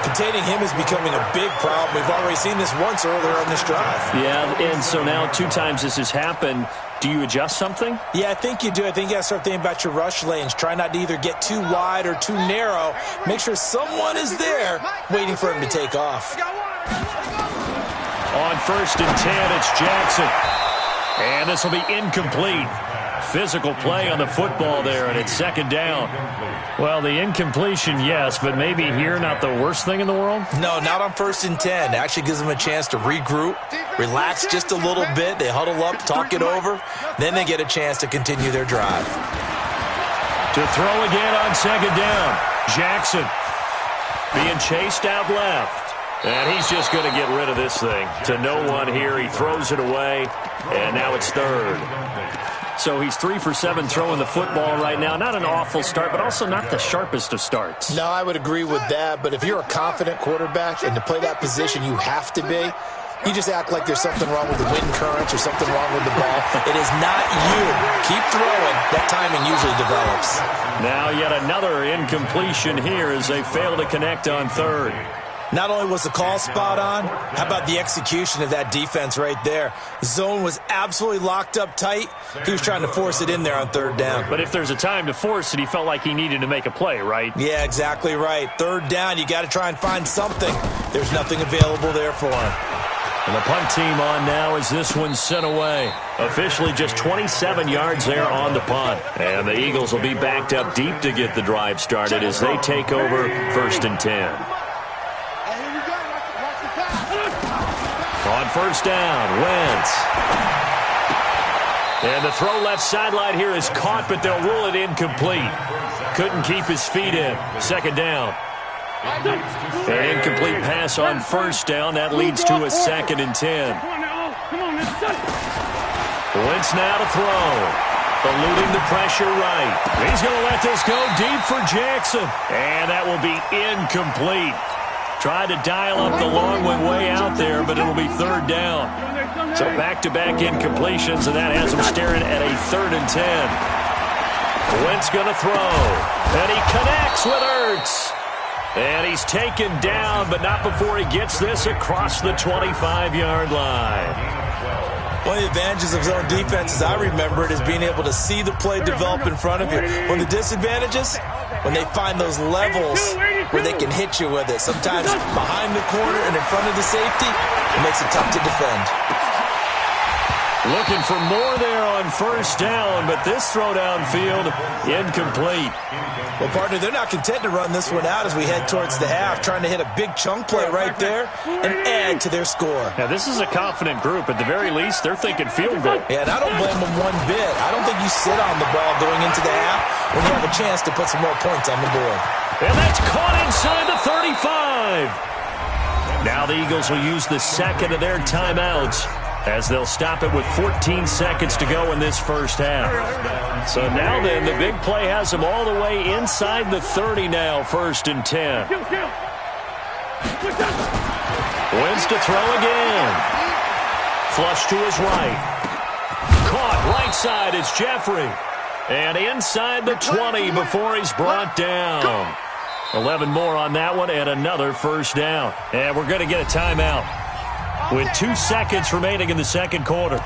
Containing him is becoming a big problem. We've already seen this once earlier on this drive. Yeah, and so now 2 times this has happened. Do you adjust something? Yeah, I think you do. I think you got to start thinking about your rush lanes. Try not to either get too wide or too narrow. Make sure someone is there waiting for him to take off. On 1st and 10, it's Jackson. And this will be incomplete. Physical play on the football there, and it's 2nd down. Well, the incompletion, yes, but maybe here not the worst thing in the world? No, not on 1st and 10. It actually gives them a chance to regroup, relax just a little bit. They huddle up, talk it over. Then they get a chance to continue their drive. To throw again on 2nd down. Jackson being chased out left. And he's just going to get rid of this thing. To no one here. He throws it away, and now it's 3rd. So he's 3 for 7 throwing the football right now. Not an awful start, but also not the sharpest of starts. No, I would agree with that. But if you're a confident quarterback and to play that position, you have to be. You just act like there's something wrong with the wind currents or something wrong with the ball. It is not you. Keep throwing. That timing usually develops. Now yet another incompletion here as they fail to connect on 3rd. Not only was the call spot on, how about the execution of that defense right there? Zone was absolutely locked up tight. He was trying to force it in there on 3rd down. But if there's a time to force it, he felt like he needed to make a play, right? Yeah, exactly right. 3rd down, you got to try and find something. There's nothing available there for him. And the punt team on now as this one's sent away. Officially just 27 yards there on the punt. And the Eagles will be backed up deep to get the drive started as they take over 1st and 10. On 1st down, Wentz. And the throw left sideline here is caught, but they'll rule it incomplete. Couldn't keep his feet in. 2nd down. An incomplete pass on 1st down. That leads to a 2nd and 10. Wentz now to throw. Eluding the pressure right. He's going to let this go deep for Jackson. And that will be incomplete. Tried to dial up the long one way out there, but it'll be 3rd down. So back-to-back incompletions, and that has him staring at a 3rd and 10. Wentz going to throw. And he connects with Ertz. And he's taken down, but not before he gets this across the 25-yard line. One of the advantages of zone defense, as I remember it, is being able to see the play develop in front of you. One of the disadvantages, when they find those levels where they can hit you with it. Sometimes behind the corner and in front of the safety, it makes it tough to defend. Looking for more there on 1st down, but this throw downfield, incomplete. Well, partner, they're not content to run this one out as we head towards the half, trying to hit a big chunk play right there and add to their score. Now, this is a confident group. At the very least, they're thinking field goal. Yeah, and I don't blame them one bit. I don't think you sit on the ball going into the half when you have a chance to put some more points on the board. And that's caught inside the 35. Now the Eagles will use the 2nd of their timeouts as they'll stop it with 14 seconds to go in this 1st half. So now then, the big play has them all the way inside the 30 now, 1st and 10. Wentz to throw again. Flush to his right. Caught right side, it's Jeffrey. And inside the 20 before he's brought down. 11 more on that one and another 1st down. And we're going to get a timeout with 2 seconds remaining in the 2nd quarter.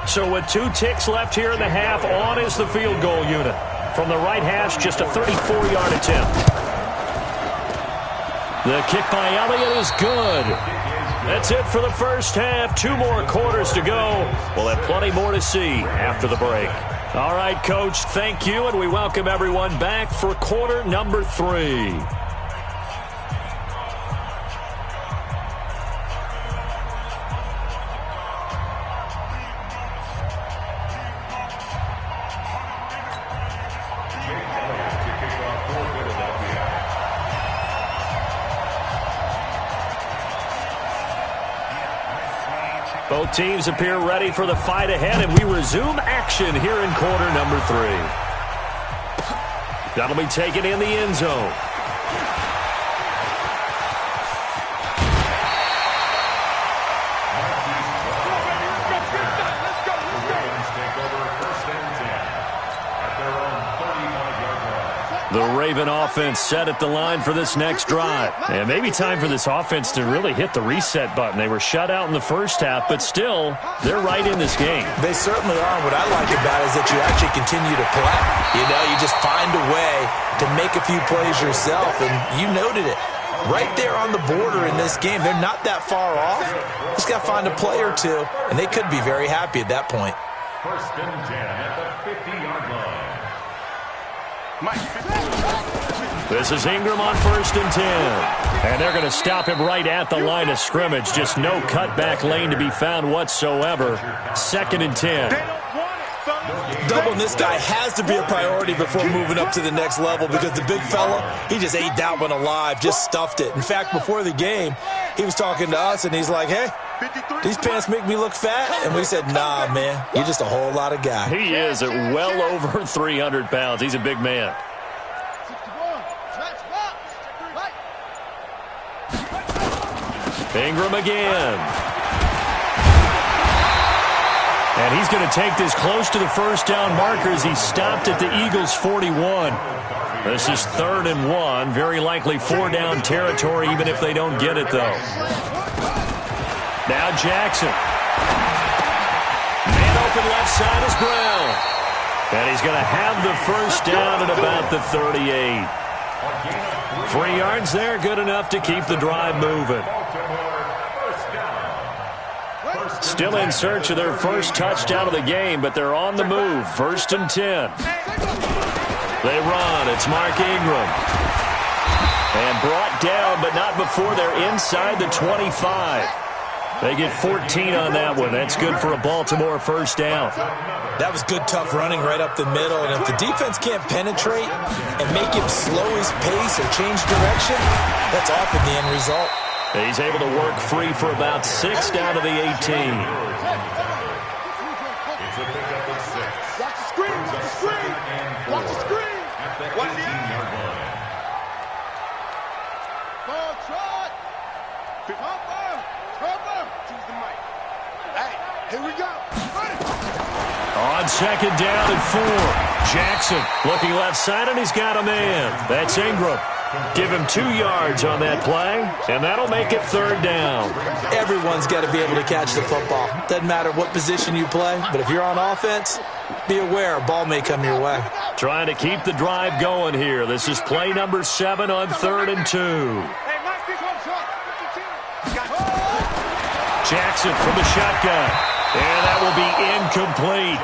So with 2 ticks left here in the half, on is the field goal unit. From the right hash, just a 34-yard attempt. The kick by Elliott is good. That's it for the 1st half. 2 more quarters to go. We'll have plenty more to see after the break. All right, Coach, thank you, and we welcome everyone back for quarter number 3. Both teams appear ready for the fight ahead, and we resume action here in quarter number 3. That'll be taken in the end zone. The Raven offense set at the line for this next drive. And maybe time for this offense to really hit the reset button. They were shut out in the 1st half, but still, they're right in this game. They certainly are. What I like about it is that you actually continue to play. You know, you just find a way to make a few plays yourself, and you noted it. Right there on the border in this game. They're not that far off. Just got to find a play or two, and they could be very happy at that point. 1st and 10 at the 50-yard line. This is Ingram on 1st and 10. And they're going to stop him right at the line of scrimmage. Just no cutback lane to be found whatsoever. 2nd and 10. Doubling this guy has to be a priority before moving up to the next level because the big fella, he just ate that one alive, just stuffed it. In fact, before the game, he was talking to us, and he's like, hey, these pants make me look fat? And we said, nah, man, you're just a whole lot of guy. He is at well over 300 pounds. He's a big man. Ingram again. And he's going to take this close to the 1st down markers. He stopped at the Eagles' 41. This is 3rd and 1. Very likely 4-down territory, even if they don't get it, though. Now Jackson. Man open left side is Brown. And he's going to have the 1st down at about the 38. 3 yards there, good enough to keep the drive moving. Still in search of their first touchdown of the game, but they're on the move. 1st and 10. They run. It's Mark Ingram. And brought down, but not before they're inside the 25. They get 14 on that one. That's good for a Baltimore first down. That was good, tough running right up the middle. And if the defense can't penetrate and make him slow his pace or change direction, that's often the end result. He's able to work free for about 6 down to the 18. It's a pickup of 6. Watch the screen, watch the screen. Watch the screen. At the 18-yard line. Ball trot. Cover. Choose the mic. Hey, here we go. On 2nd down and 4. Jackson looking left side, and he's got a man. That's Ingram. Give him 2 yards on that play, and that'll make it 3rd down. Everyone's got to be able to catch the football. Doesn't matter what position you play, but if you're on offense, be aware a ball may come your way. Trying to keep the drive going here. This is play number 7 on 3rd and 2. Jackson from the shotgun, and that will be incomplete.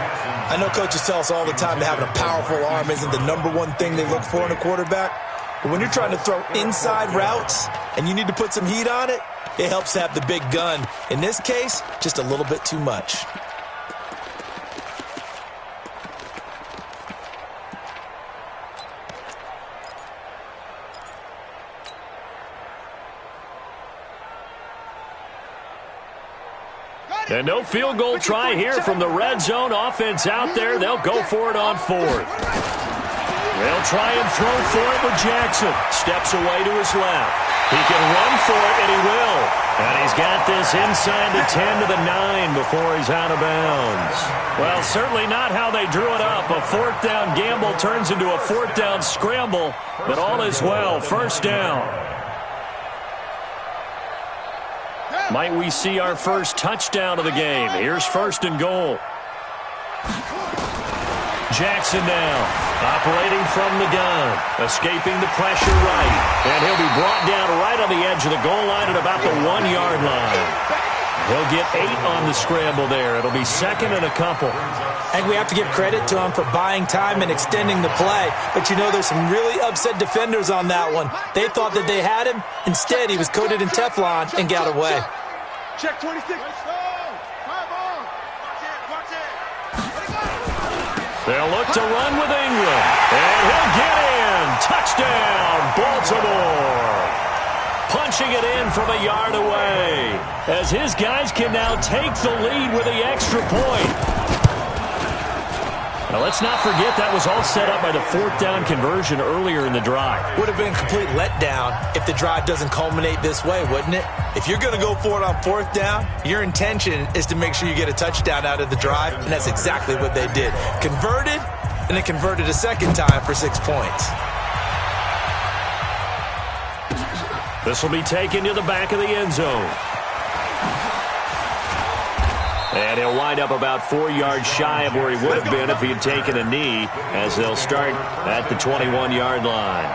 I know coaches tell us all the time that having a powerful arm isn't the #1 thing they look for in a quarterback. But when you're trying to throw inside routes and you need to put some heat on it, it helps to have the big gun. In this case, just a little bit too much. And no field goal try here from the red zone. Offense out there. They'll go for it on 4th. They'll try and throw for it with Jackson. Steps away to his left. He can run for it, and he will. And he's got this inside the 10 to the 9 before he's out of bounds. Well, certainly not how they drew it up. A 4th down gamble turns into a 4th down scramble, but all is well. 1st down. Might we see our first touchdown of the game? Here's 1st and goal. Jackson now, operating from the gun, escaping the pressure right. And he'll be brought down right on the edge of the goal line at about the 1-yard line. He'll get 8 on the scramble there. It'll be 2nd and a couple. I think we have to give credit to him for buying time and extending the play. But, you know, there's some really upset defenders on that one. They thought that they had him. Instead, he was coated in Teflon and got away. Check 26. They'll look to run with Ingram. And he'll get in. Touchdown, Baltimore. Punching it in from a yard away. As his guys can now take the lead with the extra point. Now, let's not forget that was all set up by the 4th down conversion earlier in the drive. Would have been a complete letdown if the drive doesn't culminate this way, wouldn't it? If you're going to go for it on 4th down, your intention is to make sure you get a touchdown out of the drive, and that's exactly what they did. Converted, and then converted a 2nd time for 6 points. This will be taken to the back of the end zone. And he'll wind up about 4 yards shy of where he would have been if he had taken a knee, as they'll start at the 21-yard line.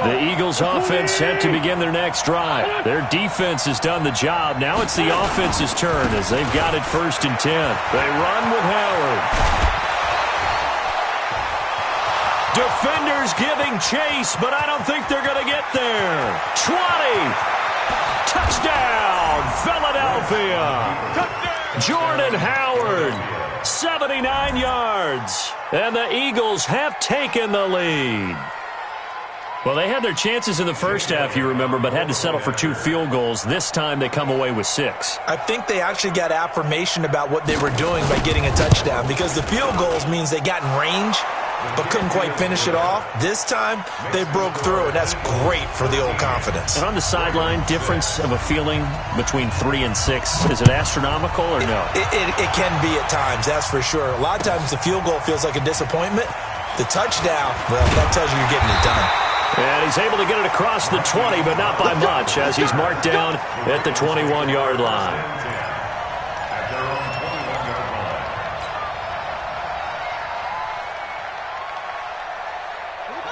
The Eagles offense set to begin their next drive. Their defense has done the job. Now it's the offense's turn as they've got it 1st and 10. They run with Howard. Defenders giving chase, but I don't think they're going to get there. 20. Touchdown, Philadelphia. Jordan Howard, 79 yards. And the Eagles have taken the lead. Well, they had their chances in the first half, you remember, but had to settle for 2 field goals. This time they come away with 6. I think they actually got affirmation about what they were doing by getting a touchdown, because the field goals means they got in range but couldn't quite finish it off. This time, they broke through, and that's great for the old confidence. And on the sideline, difference of a feeling between 3 and 6, is it astronomical or no? It can be at times, that's for sure. A lot of times the field goal feels like a disappointment. The touchdown, well, that tells you you're getting it done. And he's able to get it across the 20, but not by much, as he's marked down at the 21-yard line.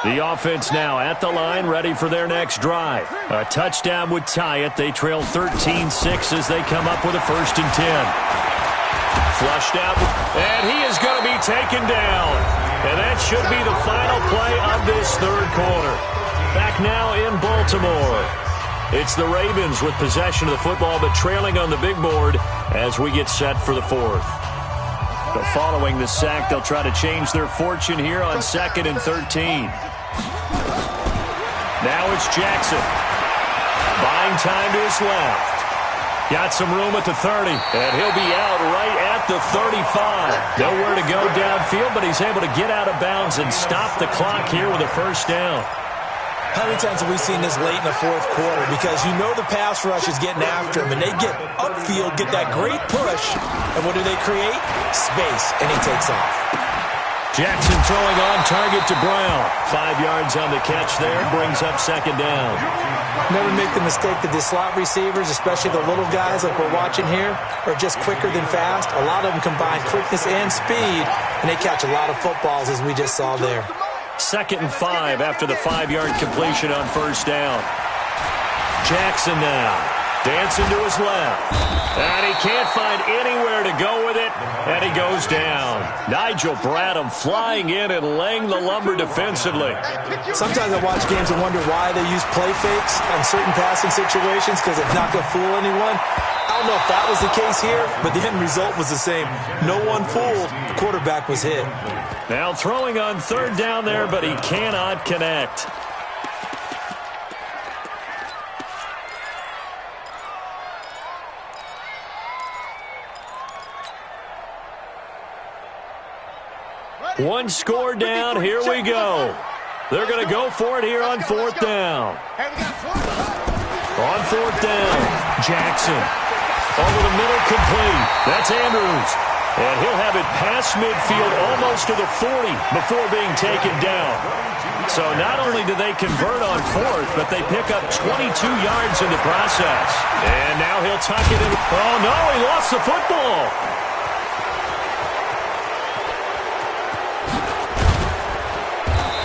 The offense now at the line, ready for their next drive. A touchdown would tie it. They trail 13-6 as they come up with a 1st and 10. Flushed out, and he is going to be taken down. And that should be the final play of this 3rd quarter. Back now in Baltimore. It's the Ravens with possession of the football, but trailing on the big board as we get set for the 4th. But following the sack, they'll try to change their fortune here on 2nd and 13. Now it's Jackson. Buying time to his left. Got some room at the 30, and he'll be out right at the 35. Nowhere to go downfield, but he's able to get out of bounds and stop the clock here with a 1st down. How many times have we seen this late in the 4th quarter? Because you know the pass rush is getting after him, and they get upfield, get that great push, and what do they create? Space, and he takes off. Jackson throwing on target to Brown. 5 yards on the catch there, brings up 2nd down. Never make the mistake that the slot receivers, especially the little guys like we're watching here, are just quicker than fast. A lot of them combine quickness and speed, and they catch a lot of footballs, as we just saw there. 2nd and 5 after the 5-yard completion on 1st down. Jackson now dancing to his left. And he can't find anywhere to go with it, and he goes down. Nigel Bradham flying in and laying the lumber defensively. Sometimes I watch games and wonder why they use play fakes on certain passing situations, because it's not going to fool anyone. I don't know if that was the case here, but the end result was the same. No one fooled. The quarterback was hit. Now throwing on 3rd down there, but he cannot connect. One score down, here we go. They're going to go for it here on 4th down. On 4th down, Jackson. Over the middle, complete. That's Andrews. And he'll have it past midfield almost to the 40 before being taken down. So not only do they convert on 4th, but they pick up 22 yards in the process. And now he'll tuck it in. Oh, no, he lost the football.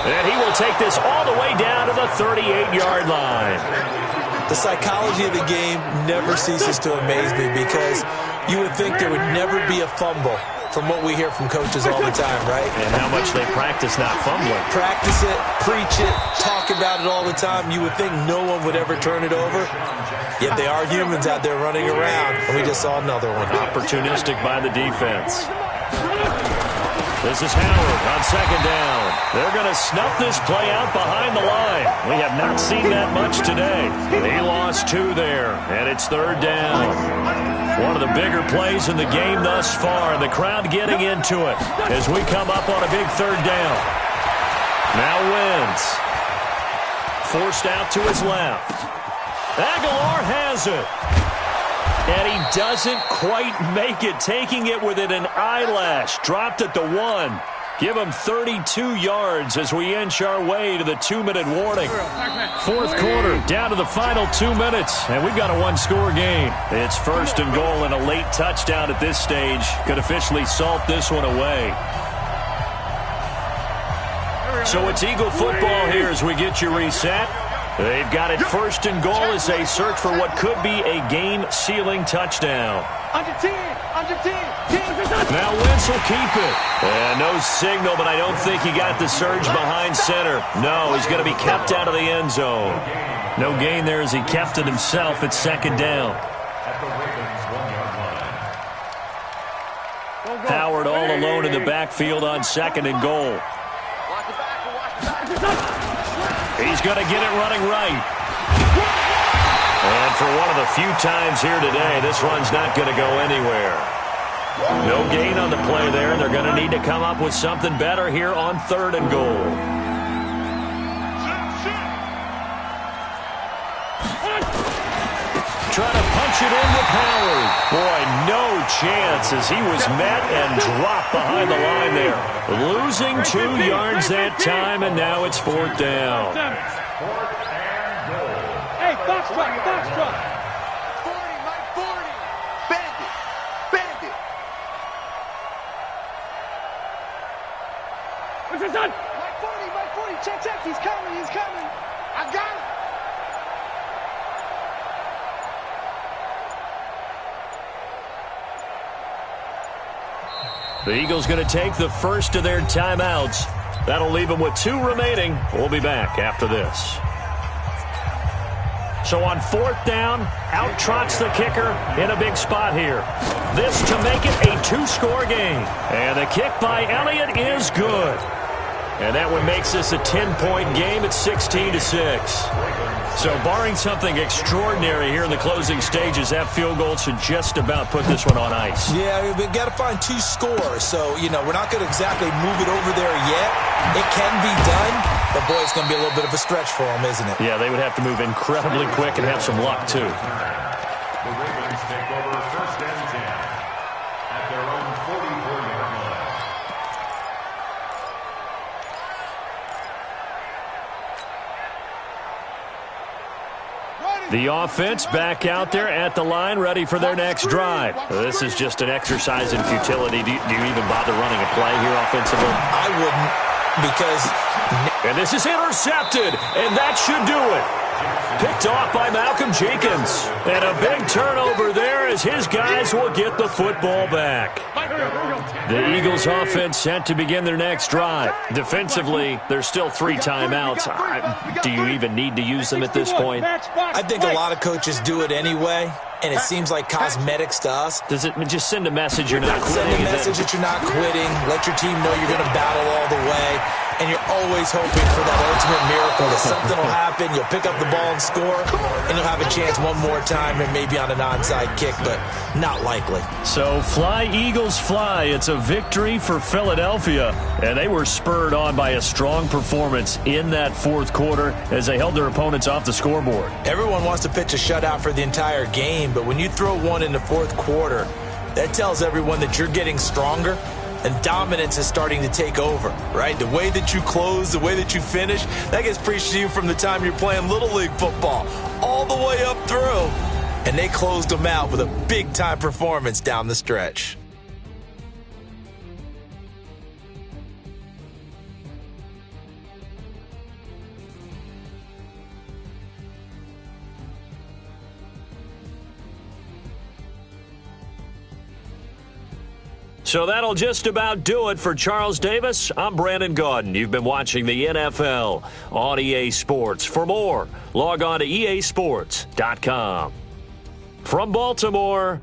And he will take this all the way down to the 38-yard line. The psychology of the game never ceases to amaze me, because you would think there would never be a fumble from what we hear from coaches all the time, right? And how much they practice not fumbling. Practice it, preach it, talk about it all the time. You would think no one would ever turn it over. Yet they are humans out there running around, and we just saw another one. Opportunistic by the defense. This is Howard on 2nd down. They're going to snuff this play out behind the line. We have not seen that much today. He lost 2 there, and it's 3rd down. One of the bigger plays in the game thus far, and the crowd getting into it as we come up on a big 3rd down. Now Wentz. Forced out to his left. Aguilar has it. And he doesn't quite make it, taking it within an eyelash. Dropped at the 1. Give him 32 yards as we inch our way to the 2-minute warning. 4th quarter, down to the final 2 minutes, and we've got a 1-score game. It's 1st and goal, and a late touchdown at this stage could officially salt this one away. So it's Eagle football here as we get you reset. They've got it 1st and goal as they search for what could be a game-sealing touchdown. Under 10, under 10, 10. Now Wentz will keep it. And no signal, but I don't think he got the surge behind center. No, he's going to be kept out of the end zone. No gain there as he kept it himself at 2nd down. Howard all alone in the backfield on 2nd and goal. He's going to get it running right. And for one of the few times here today, this run's not going to go anywhere. No gain on the play there. They're going to need to come up with something better here on 3rd and goal. Trying to punch it in with Howard. Boy, no chance as he was met and dropped behind the line there. Losing 2 yards that time, and now it's 4th down. Hey, box truck, box truck. 40, Mike, 40. Bandit, bandit. What's this done? Mike 40. Check. He's coming. I got it. The Eagles going to take the first of their timeouts. That'll leave them with 2 remaining. We'll be back after this. So on 4th down, out trots the kicker in a big spot here. This to make it a 2-score game. And the kick by Elliott is good. And that one makes this a 10-point game at 16-6. So barring something extraordinary here in the closing stages, that field goal should just about put this one on ice. Yeah, we've got to find 2 scores. So, we're not going to exactly move it over there yet. It can be done, but, boy, it's going to be a little bit of a stretch for them, isn't it? Yeah, they would have to move incredibly quick and have some luck, too. The Ravens take over 1st and 10 at their own 44-yard line. The offense back out there at the line, ready for their next drive. This is just an exercise in futility. Do you even bother running a play here offensively? I wouldn't, because... And this is intercepted, and that should do it. Picked off by Malcolm Jenkins. And a big turnover there as his guys will get the football back. The Eagles offense set to begin their next drive. Defensively, there's still 3 timeouts. Do you even need to use them at this point? I think a lot of coaches do it anyway, and it seems like cosmetics to us. Does it just send a message you're not quitting? Send a message that you're not quitting. Let your team know you're going to battle all the way. And you're always hoping for that ultimate miracle that something will happen, you'll pick up the ball and score, and you'll have a chance one more time and maybe on an onside kick, but not likely. So fly, Eagles, fly. It's a victory for Philadelphia, and they were spurred on by a strong performance in that 4th quarter as they held their opponents off the scoreboard. Everyone wants to pitch a shutout for the entire game, but when you throw one in the 4th quarter, that tells everyone that you're getting stronger. And dominance is starting to take over, right? The way that you close, the way that you finish, that gets preached to you from the time you're playing Little League football all the way up through. And they closed them out with a big-time performance down the stretch. So that'll just about do it for Charles Davis. I'm Brandon Gaudin. You've been watching the NFL on EA Sports. For more, log on to easports.com. From Baltimore,